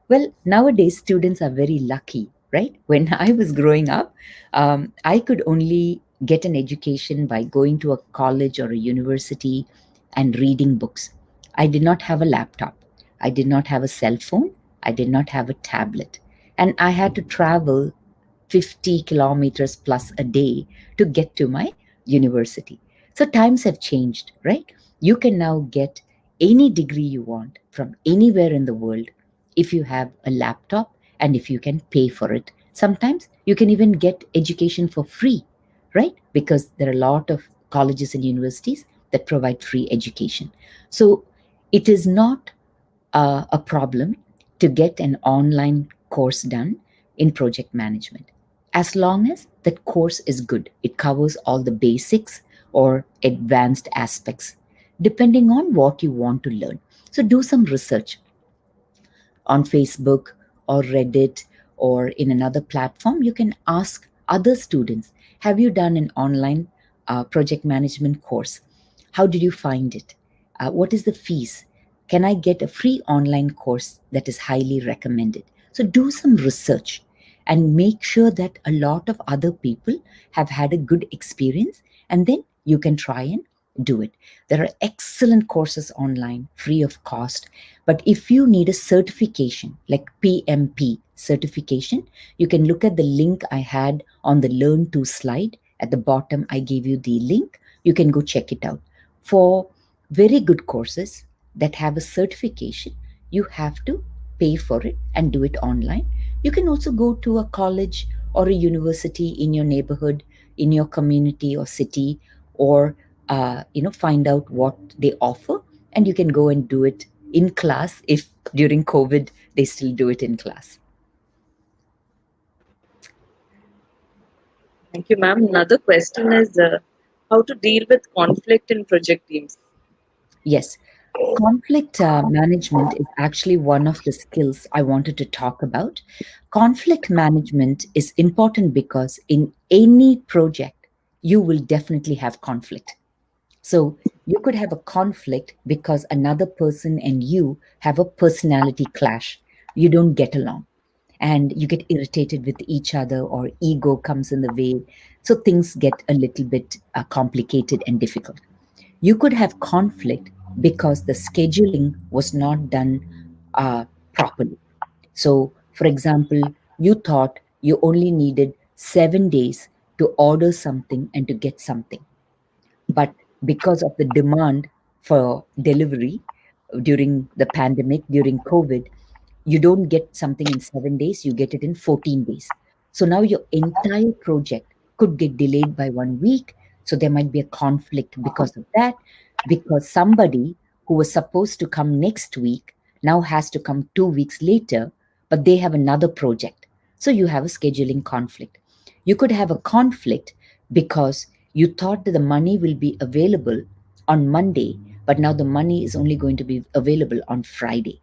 Well, nowadays students are very lucky, right? When I was growing up, I could only get an education by going to a college or a university, and reading books. I did not have a laptop. I did not have a cell phone. I did not have a tablet. And I had to travel 50 kilometers plus a day to get to my university. So times have changed, right? You can now get any degree you want from anywhere in the world if you have a laptop and if you can pay for it. Sometimes you can even get education for free, right? Because there are a lot of colleges and universities that provide free education. So it is not a problem to get an online course done in project management as long as that course is good. It covers all the basics or advanced aspects depending on what you want to learn. So do some research on Facebook or Reddit or in another platform. You can ask other students, have you done an online project management course? How did you find it? What is the fees? Can I get a free online course that is highly recommended? So do some research and make sure that a lot of other people have had a good experience, and then you can try and do it. There are excellent courses online, free of cost. But if you need a certification, like PMP certification, you can look at the link I had on the Learn to slide. At the bottom, I gave you the link. You can go check it out. For very good courses that have a certification, you have to pay for it and do it online. You can also go to a college or a university in your neighborhood, in your community or city, or find out what they offer, and you can go and do it in class if during COVID they still do it in class. Thank you, ma'am. Another question is how to deal with conflict in project teams. Yes, conflict management is actually one of the skills I wanted to talk about. Conflict management is important because in any project, you will definitely have conflict. So you could have a conflict because another person and you have a personality clash. You don't get along and you get irritated with each other, or ego comes in the way. So things get a little bit complicated and difficult. You could have conflict because the scheduling was not done properly. So, for example, you thought you only needed 7 days to order something and to get something. But because of the demand for delivery during the pandemic, during COVID, you don't get something in 7 days, you get it in 14 days. So now your entire project could get delayed by 1 week. So there might be a conflict because of that, because somebody who was supposed to come next week now has to come 2 weeks later, but they have another project. So you have a scheduling conflict. You could have a conflict because you thought that the money will be available on Monday, but now the money is only going to be available on Friday.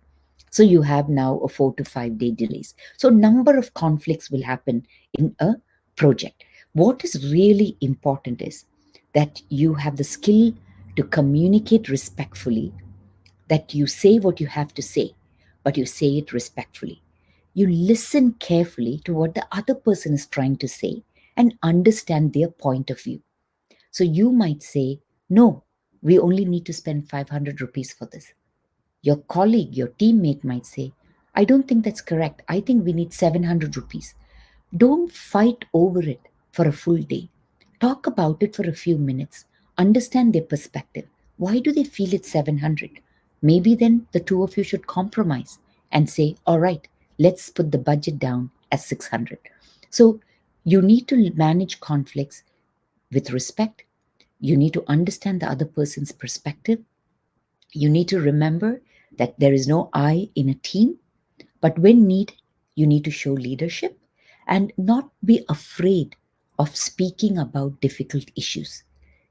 So you have now a 4 to 5 day delays. So number of conflicts will happen in a project. What is really important is that you have the skill to communicate respectfully, that you say what you have to say, but you say it respectfully. You listen carefully to what the other person is trying to say and understand their point of view. So you might say, no, we only need to spend 500 rupees for this. Your colleague, your teammate might say, I don't think that's correct. I think we need 700 rupees. Don't fight over it for a full day. Talk about it for a few minutes. Understand their perspective. Why do they feel it's 700? Maybe then the two of you should compromise and say, all right, let's put the budget down as 600. So you need to manage conflicts with respect. You need to understand the other person's perspective. You need to remember that there is no I in a team, but when needed, you need to show leadership and not be afraid of speaking about difficult issues.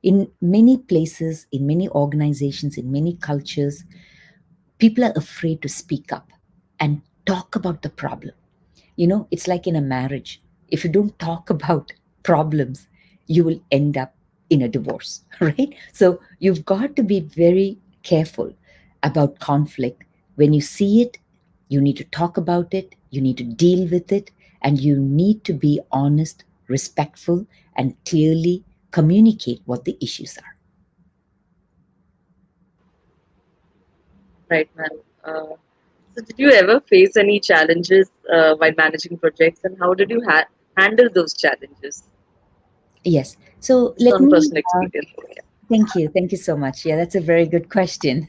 In many places, in many organizations, in many cultures, people are afraid to speak up and talk about the problem. It's like in a marriage. If you don't talk about problems, you will end up in a divorce, right? So you've got to be very careful about conflict. When you see it, you need to talk about it, you need to deal with it, and you need to be honest, respectful, and clearly communicate what the issues are. Right, ma'am. So, did you ever face any challenges while managing projects, and how did you handle those challenges? Yes. So Just let on me personal experience. Yeah. thank you. Thank you so much. Yeah, that's a very good question.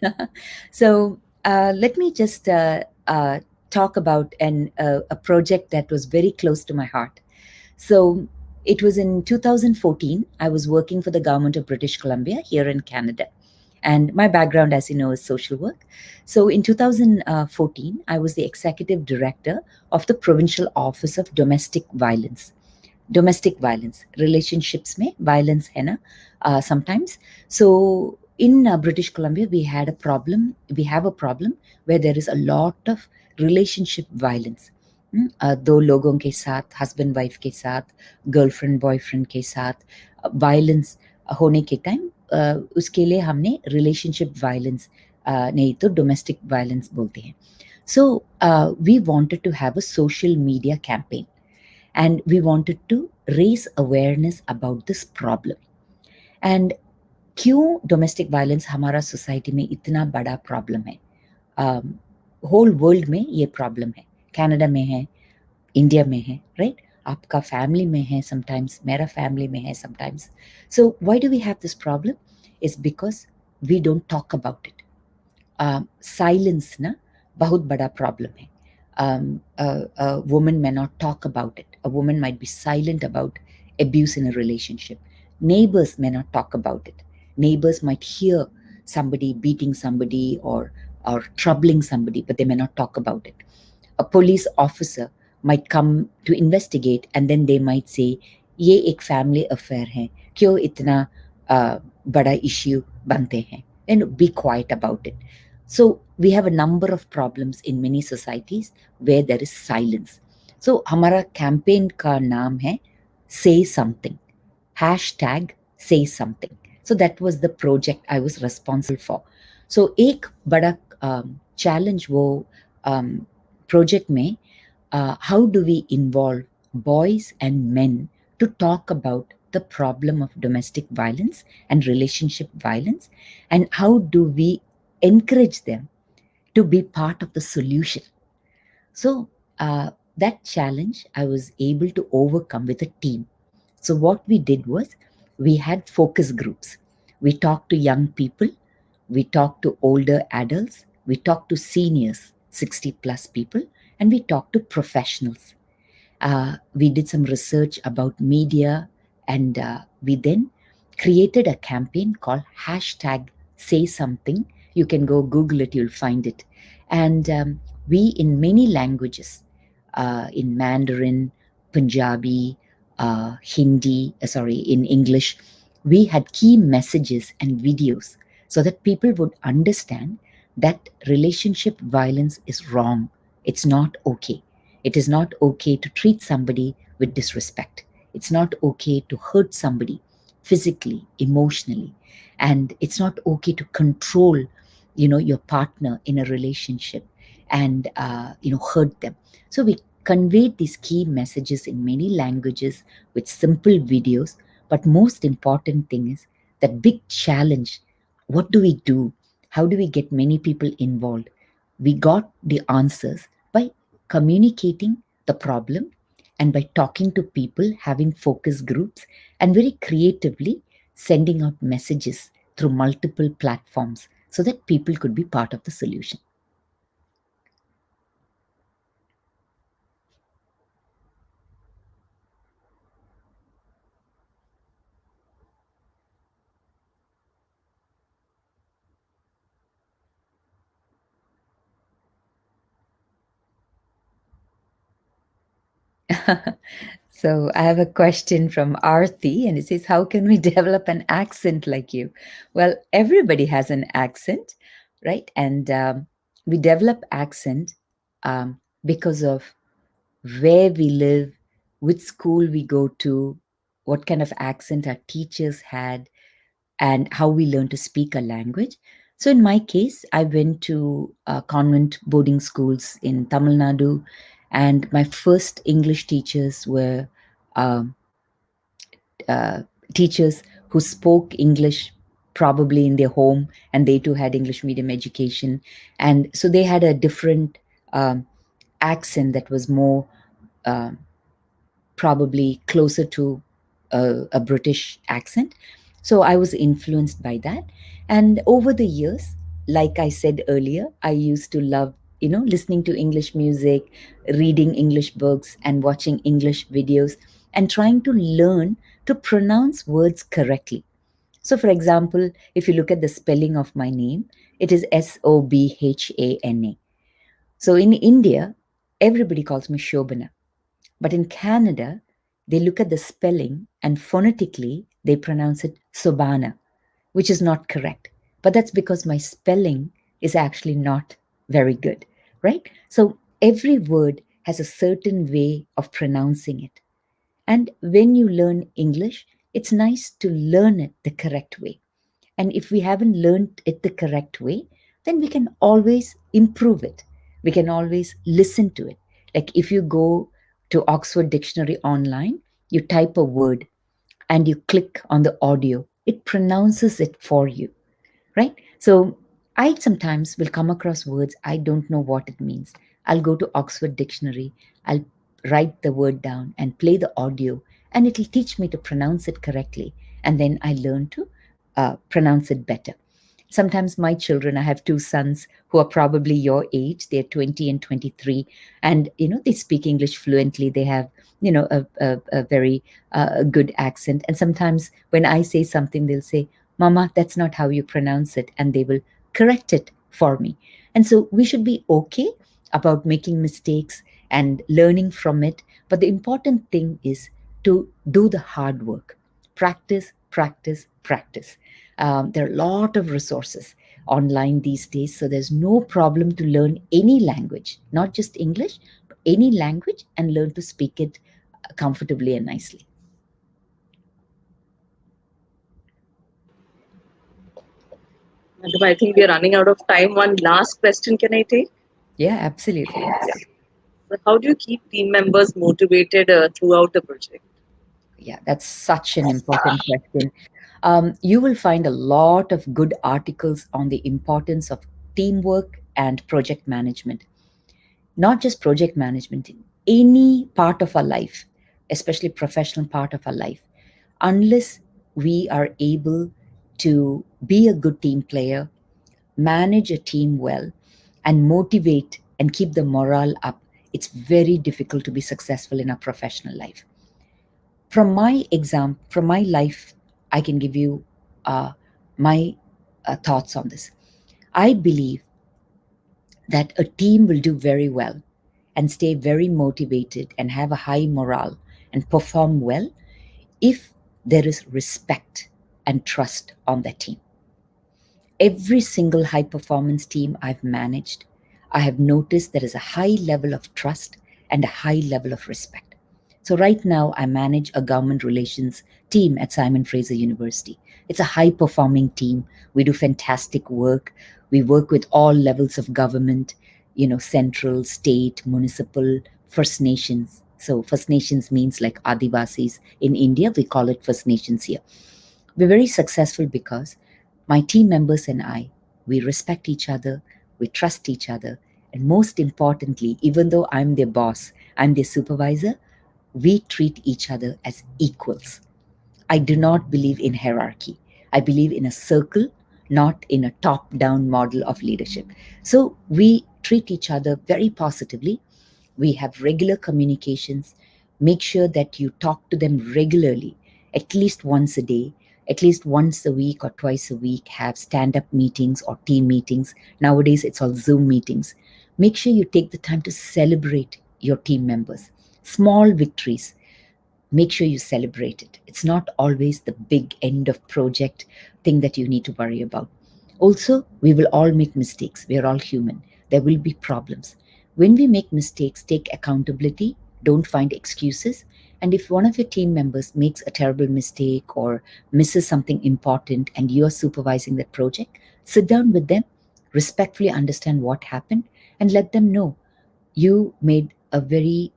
So let me just talk about a project that was very close to my heart. So it was in 2014. I was working for the government of British Columbia here in Canada. And my background, as you know, is social work. So in 2014, I was the executive director of the Provincial Office of Domestic violence, relationships में violence है ना sometimes. So in British Columbia we have a problem where there is a lot of relationship violence. दो लोगों के साथ, husband wife के साथ, girlfriend boyfriend के साथ वायलेंस होने के टाइम उसके लिए हमने रिलेशनशिप वायलेंस नहीं तो डोमेस्टिक वायलेंस बोलते हैं. So we wanted to have a social media campaign and we wanted to raise awareness about this problem. And क्यों डोमेस्टिक वायलेंस हमारा सोसाइटी में इतना बड़ा प्रॉब्लम है, होल वर्ल्ड में ये प्रॉब्लम है, कनाडा में है, इंडिया में है, राइट? आपका फैमिली में है समटाइम्स, मेरा फैमिली में है sometimes. So why do we have this problem is because we don't talk about it. Silence ना बहुत बड़ा प्रॉब्लम है. A woman may not talk about it. A woman might be silent about abuse in a relationship. Neighbors may not talk about it. Neighbors might hear somebody beating somebody or troubling somebody, but they may not talk about it. A police officer might come to investigate and then they might say ये एक family affair है, क्यों इतना बड़ा issue बनते हैं, and be quiet about it. So we have a number of problems in many societies where there is silence. So हमारा campaign का नाम है say something, hashtag say something. So that was the project I was responsible for. So एक बड़ा challenge वो project में how do we involve boys and men to talk about the problem of domestic violence and relationship violence, and how do we encourage them to be part of the solution. So that challenge I was able to overcome with a team. So what we did was we had focus groups. We talked to young people, we talked to older adults, we talked to seniors, 60 plus people, and we talked to professionals. We did some research about media, and we then created a campaign called hashtag say something. You can go Google it, you'll find it. And we, in many languages, in Mandarin, Punjabi, in English, we had key messages and videos so that people would understand that relationship violence is wrong. It's not okay. It is not okay to treat somebody with disrespect. It's not okay to hurt somebody physically, emotionally. And it's not okay to control, your partner in a relationship and, hurt them. So we conveyed these key messages in many languages with simple videos. But most important thing is that big challenge. What do we do? How do we get many people involved? We got the answers by communicating the problem and by talking to people, having focus groups, and very creatively sending out messages through multiple platforms so that people could be part of the solution. So I have a question from Arti, and it says, how can we develop an accent like you? Well, everybody has an accent, right? And we develop accent because of where we live, which school we go to, what kind of accent our teachers had, and how we learn to speak a language. So in my case, I went to convent boarding schools in Tamil Nadu, and my first English teachers were um, uh, teachers who spoke English probably in their home, and they too had English medium education. And so they had a different accent that was more uh, probably closer to a British accent. So I was influenced by that. And over the years, like I said earlier, I used to love, listening to English music, reading English books, and watching English videos, and trying to learn to pronounce words correctly. So, for example, if you look at the spelling of my name, it is Sobhana. So in India, everybody calls me Shobana. But in Canada, they look at the spelling and phonetically they pronounce it Sobana, which is not correct. But that's because my spelling is actually not very good, right? So every word has a certain way of pronouncing it. And when you learn English, it's nice to learn it the correct way. And if we haven't learned it the correct way, then we can always improve it. We can always listen to it. Like if you go to Oxford Dictionary online, you type a word and you click on the audio, it pronounces it for you, right? So I sometimes will come across words I don't know what it means. I'll go to Oxford Dictionary, I'll write the word down and play the audio, and it'll teach me to pronounce it correctly. And then I learn to pronounce it better. Sometimes my children, I have two sons who are probably your age, they're 20 and 23, and they speak English fluently. They have a very good accent, and sometimes when I say something, they'll say, Mama, that's not how you pronounce it, and they will correct it for me. And so we should be okay about making mistakes and learning from it, but the important thing is to do the hard work. Practice, practice, practice. There are a lot of resources online these days, so there's no problem to learn any language, not just English, but any language, and learn to speak it comfortably and nicely. Madam, I think we are running out of time. One last question can I take? Yeah, absolutely. So how do you keep team members motivated throughout the project? Yeah, that's such an important question. You will find a lot of good articles on the importance of teamwork and project management. Not just project management, in any part of our life, especially professional part of our life. Unless we are able to be a good team player, manage a team well, and motivate and keep the morale up, it's very difficult to be successful in our professional life. From my life, I can give you my thoughts on this. I believe that a team will do very well and stay very motivated and have a high morale and perform well if there is respect and trust on that team. Every single high performance team I've managed, I have noticed there is a high level of trust and a high level of respect. So, right now, I manage a government relations team at Simon Fraser University. It's a high performing team. We do fantastic work. We work with all levels of government, central, state, municipal, First Nations. So, First Nations means like Adivasis. In India, we call it First Nations here. We're very successful because my team members and I, we respect each other, we trust each other, and most importantly, even though I'm their boss, I'm their supervisor, we treat each other as equals. I do not believe in hierarchy. I believe in a circle, not in a top down model of leadership. So we treat each other very positively. We have regular communications. Make sure that you talk to them regularly, at least once a day, at least once a week or twice a week. Have stand up meetings or team meetings. Nowadays, it's all Zoom meetings. Make sure you take the time to celebrate your team members. Small victories, make sure you celebrate it. It's not always the big end of project thing that you need to worry about. Also, we will all make mistakes. We are all human. There will be problems. When we make mistakes, take accountability, don't find excuses. And if one of your team members makes a terrible mistake or misses something important and you are supervising that project, sit down with them, respectfully understand what happened, and let them know you made a very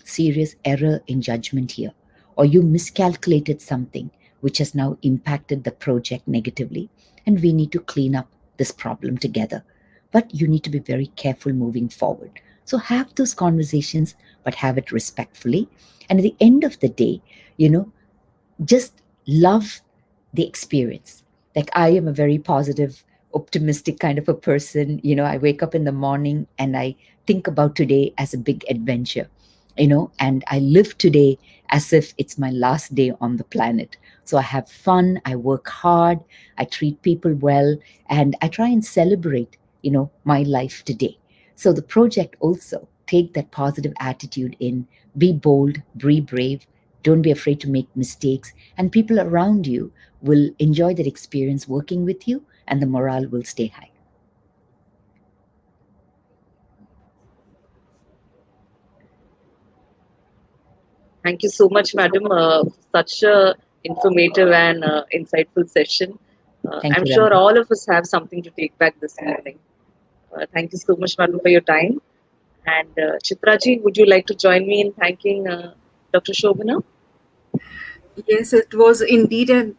serious error in judgment here, or you miscalculated something. which has now impacted the project negatively, and we need to clean up this problem together. But you need to be very careful moving forward. So have those conversations, but have it respectfully. And at the end of the day, you know, just love the experience. Like, I am a very positive, optimistic kind of a person. I wake up in the morning and I think about today as a big adventure, and I live today as if it's my last day on the planet. So I have fun, I work hard, I treat people well, and I try and celebrate, my life today. So the project also take that positive attitude in, be bold, be brave, don't be afraid to make mistakes, and people around you will enjoy that experience working with you, and the morale will stay high. Thank you so much, madam, for such a informative and insightful session. Thank I'm you, sure Ramya. all of us have something to take back this evening. Thank you so much, madam, for your time. And Chitraji, would you like to join me in thanking Dr. Shobana? Yes, it was indeed an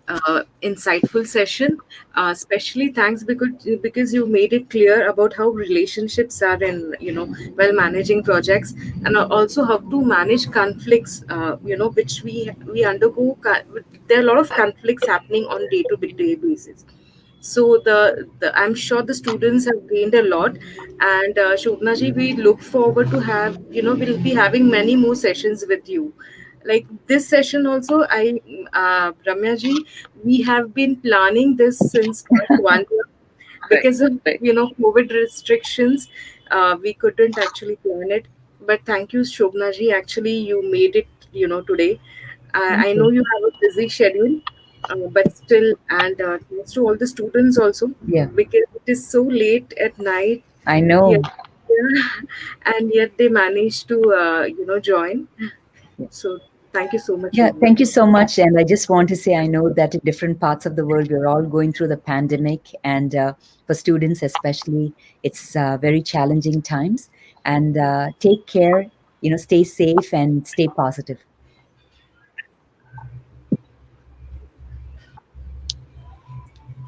insightful session. Especially thanks because you made it clear about how relationships are in while managing projects, and also how to manage conflicts. Which we undergo. There are a lot of conflicts happening on day to day basis. So the I'm sure the students have gained a lot, and Shobna ji, we look forward to have we'll be having many more sessions with you. Like this session also, Ramya ji, we have been planning this since last 1 year. Right, Because of right. COVID restrictions, we couldn't actually plan it. But thank you, Shobna ji. Actually, you made it today. Thank I know you. you have a busy schedule, but still, and thanks to all the students also, Yeah, because it is so late at night I here, know. and yet they managed to join. Yeah. So thank you so much, Yeah, Shobna thank you ji. so much. And I just want to say, I know that in different parts of the world, we're all going through the pandemic. And for students, especially, it's very challenging times. And take care, stay safe and stay positive.